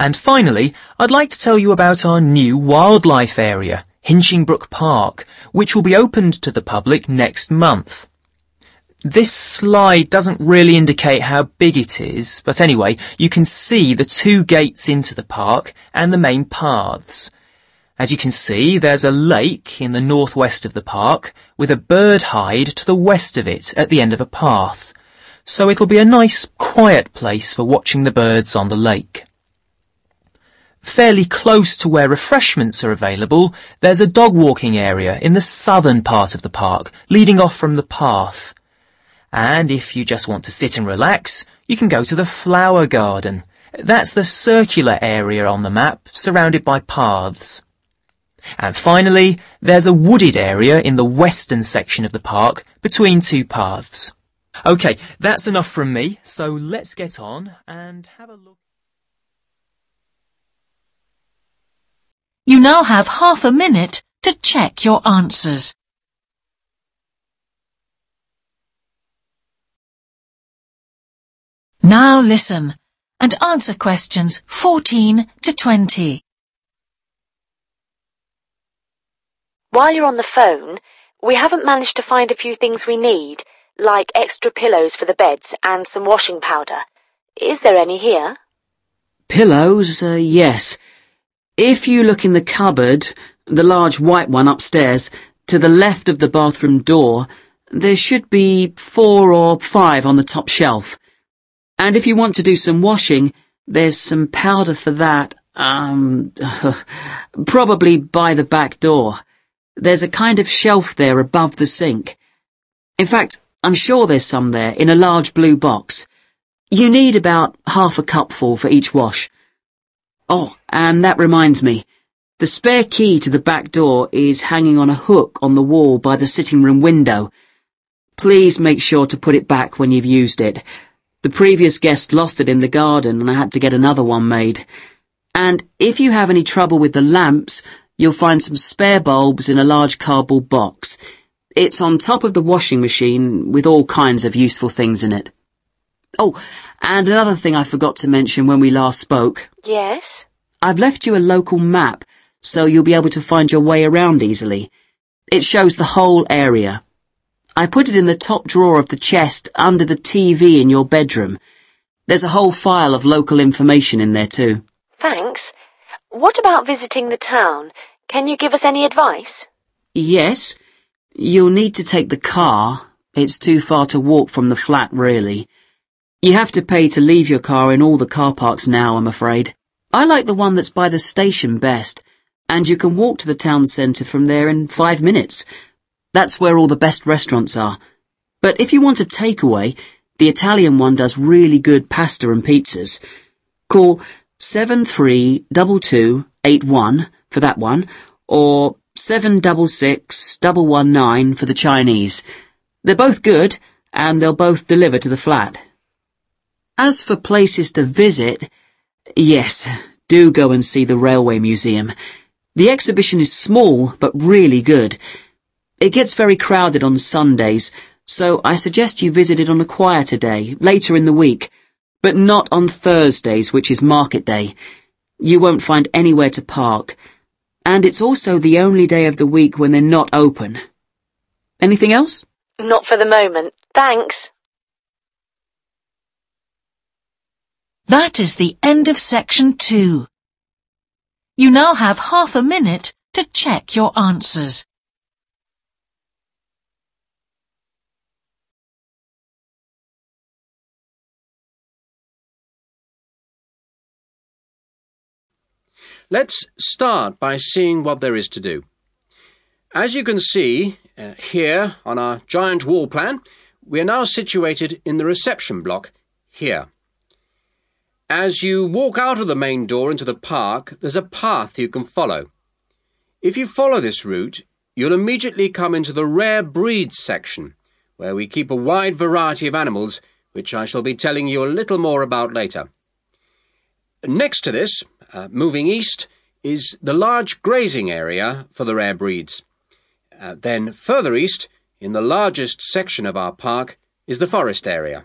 And finally, I'd like to tell you about our new wildlife area, Hinchingbrook Park, which will be opened to the public next month. This slide doesn't really indicate how big it is, but anyway, you can see the 2 gates into the park and the main paths. As you can see, there's a lake in the northwest of the park with a bird hide to the west of it at the end of a path. So it'll be a nice, quiet place for watching the birds on the lake. Fairly close to where refreshments are available, there's a dog walking area in the southern part of the park, leading off from the path. And if you just want to sit and relax, you can go to the flower garden. That's the circular area on the map, surrounded by paths. And finally, there's a wooded area in the western section of the park, between 2 paths. OK, that's enough from me, so let's get on and have a look. You now have half a minute to check your answers. Now listen and answer questions 14 to 20. While you're on the phone, we haven't managed to find a few things we need, like extra pillows for the beds and some washing powder. Is there any here? Pillows, yes. If you look in the cupboard, the large white one upstairs, to the left of the bathroom door, there should be 4 or 5 on the top shelf. And if you want to do some washing, there's some powder for that, probably by the back door. There's a kind of shelf there above the sink. In fact, I'm sure there's some there in a large blue box. You need about half a cupful for each wash. Oh, and that reminds me. The spare key to the back door is hanging on a hook on the wall by the sitting room window. Please make sure to put it back when you've used it. The previous guest lost it in the garden and I had to get another one made. And if you have any trouble with the lamps, you'll find some spare bulbs in a large cardboard box. It's on top of the washing machine with all kinds of useful things in it. Oh, and another thing I forgot to mention when we last spoke. Yes? I've left you a local map, so you'll be able to find your way around easily. It shows the whole area. I put it in the top drawer of the chest under the TV in your bedroom. There's a whole file of local information in there too. Thanks. What about visiting the town? Can you give us any advice? Yes. You'll need to take the car. It's too far to walk from the flat, really. You have to pay to leave your car in all the car parks now, I'm afraid. I like the one that's by the station best, and you can walk to the town centre from there in 5 minutes. That's where all the best restaurants are. But if you want a takeaway, the Italian one does really good pasta and pizzas. Call 732281 for that one, or 766119 for the Chinese. They're both good, and they'll both deliver to the flat. As for places to visit, yes, do go and see the Railway Museum. The exhibition is small, but really good. It gets very crowded on Sundays, so I suggest you visit it on a quieter day, later in the week, but not on Thursdays, which is market day. You won't find anywhere to park, and it's also the only day of the week when they're not open. Anything else? Not for the moment. Thanks. That is the end of section 2. You now have half a minute to check your answers. Let's start by seeing what there is to do. As you can see here on our giant wall plan, we are now situated in the reception block here. As you walk out of the main door into the park, there's a path you can follow. If you follow this route, you'll immediately come into the rare breeds section, where we keep a wide variety of animals, which I shall be telling you a little more about later. Next to this, moving east, is the large grazing area for the rare breeds. Then further east, in the largest section of our park, is the forest area.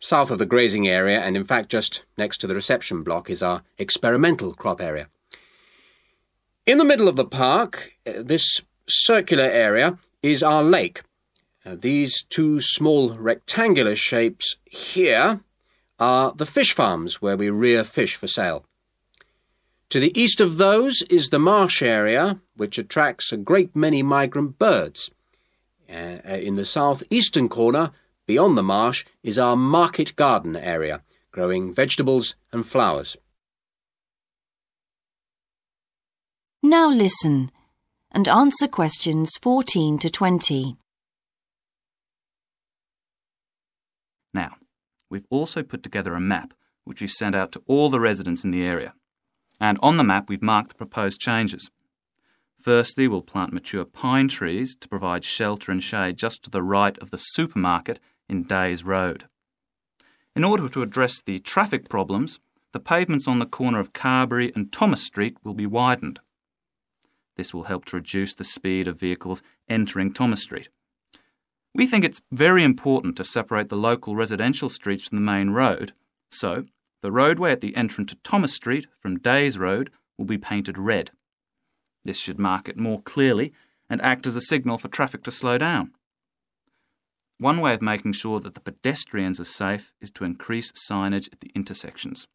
South of the grazing area, and in fact just next to the reception block, is our experimental crop area. In the middle of the park, this circular area, is our lake. These two small rectangular shapes here are the fish farms where we rear fish for sale. To the east of those is the marsh area, which attracts a great many migrant birds. In the southeastern corner, beyond the marsh, is our market garden area, growing vegetables and flowers. Now listen and answer questions 14 to 20. Now, we've also put together a map which we've sent out to all the residents in the area. And on the map we've marked the proposed changes. Firstly, we'll plant mature pine trees to provide shelter and shade just to the right of the supermarket in Days Road. In order to address the traffic problems, the pavements on the corner of Carberry and Thomas Street will be widened. This will help to reduce the speed of vehicles entering Thomas Street. We think it's very important to separate the local residential streets from the main road, so the roadway at the entrance to Thomas Street from Days Road will be painted red. This should mark it more clearly and act as a signal for traffic to slow down. One way of making sure that the pedestrians are safe is to increase signage at the intersections.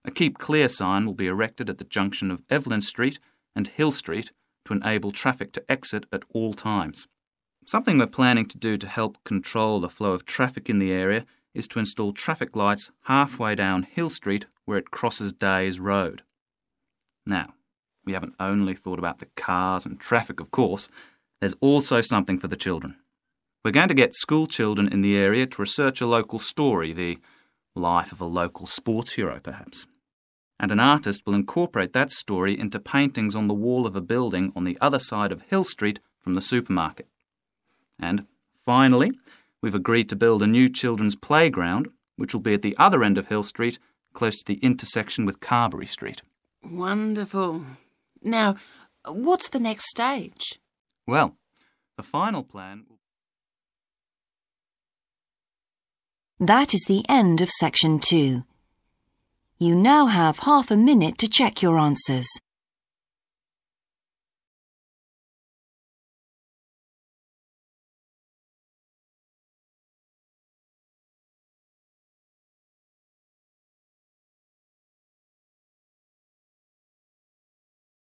A Keep Clear sign will be erected at the junction of Evelyn Street and Hill Street to enable traffic to exit at all times. Something we're planning to do to help control the flow of traffic in the area is to install traffic lights halfway down Hill Street where it crosses Days Road. Now, we haven't only thought about the cars and traffic, of course. There's also something for the children. We're going to get school children in the area to research a local story, the life of a local sports hero, perhaps. And an artist will incorporate that story into paintings on the wall of a building on the other side of Hill Street from the supermarket. And finally, we've agreed to build a new children's playground, which will be at the other end of Hill Street, close to the intersection with Carberry Street. Wonderful. Now, what's the next stage? Well, the final plan... That is the end of section 2. You now have half a minute to check your answers.